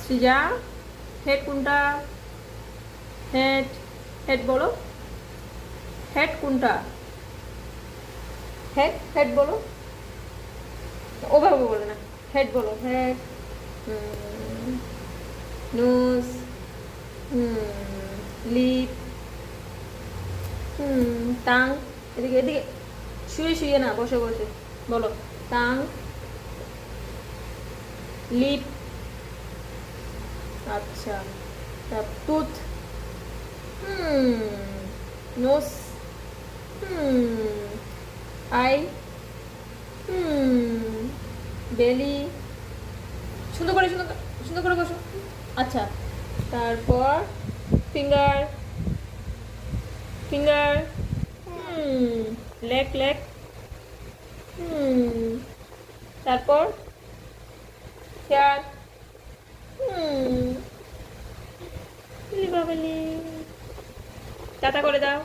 Srija head কোনটা? Head, head বলো। Head কোনটা? হেড, হেড বলো। ওভাবে বলো না, হেড বলো। Head, nose, lip, tongue. এদিকে এদিকে, শুয়ে শুয়ে না, বসে বসে বলো। টাং, লিপ, আচ্ছা, টুথ, নোজ, আই, বেলি। সুন্দর করে, সুন্দর করে বসো। আচ্ছা, তারপর ফিঙ্গার, ফিঙ্গার, লেগ, লেগ, তারপর হেয়ার, বাবালি। টাটা করে দাও।